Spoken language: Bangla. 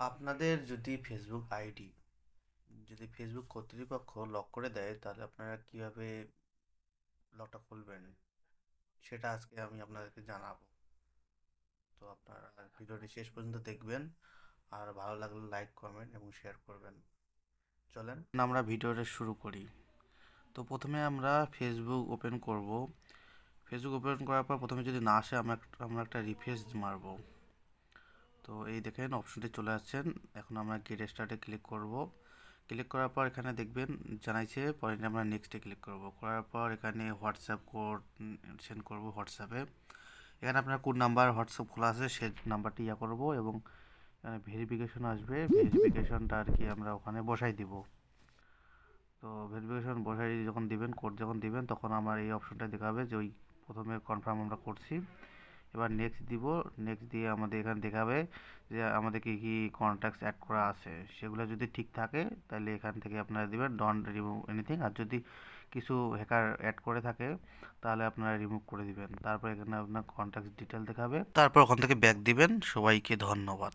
আপনাদের যদি ফেসবুক আইডি যদি ফেসবুক কর্তৃপক্ষ লক করে দেয় তাহলে আপনারা কিভাবে লকটা খুলবেন সেটা আজকে আমি আপনাদেরকে জানাবো। তো আপনারা ভিডিওটি শেষ পর্যন্ত দেখবেন, আর ভালো লাগলে লাইক কমেন্ট এবং শেয়ার করবেন। চলেন আমরা ভিডিওটা শুরু করি। তো প্রথমে আমরা ফেসবুক ওপেন করব। ফেসবুক ওপেন করার পর প্রথমে যদি না আসে আমরা একটা রিফ্রেশ মারবো। তো এই দেখেন অপশনটি চলে আসছেন। এখন আমরা গেট স্টার্টে ক্লিক করব। ক্লিক করার পর এখানে দেখবেন জানাইছে, পরে আমরা নেক্সটে ক্লিক করব। করার পর এখানে হোয়াটসঅ্যাপ কোড সেন্ড করব হোয়াটসঅ্যাপে। এখানে আপনার কোন নাম্বার হোয়াটসঅ্যাপ খোলা আছে সেই নাম্বারটি করব, এবং এখানে ভেরিফিকেশন আসবে, ভেরিফিকেশনটা আর কি আমরা ওখানে বসাই দিব। তো ভেরিফিকেশন বসাই যখন দিবেন, কোড যখন দিবেন, তখন আমার এই অপশনটা দেখাবে যে ওই প্রথমে কনফার্ম আমরা করছি। এবার নেক্সট দিব। নেক্সট দিয়ে আমাদের এখানে দেখাবে যে আমাদের কী কী কন্ট্যাক্টস অ্যাড করা আছে। সেগুলো যদি ঠিক থাকে তাহলে এখান থেকে আপনারা দিবেন ডন্ট রিমুভ এনিথিং, আর যদি কিছু হ্যাকার অ্যাড করে থাকে তাহলে আপনারা রিমুভ করে দিবেন। তারপর এখানে আপনার কন্ট্যাক্ট ডিটেল দেখাবে, তারপর ওখান থেকে ব্যাক দিবেন। সবাইকে ধন্যবাদ।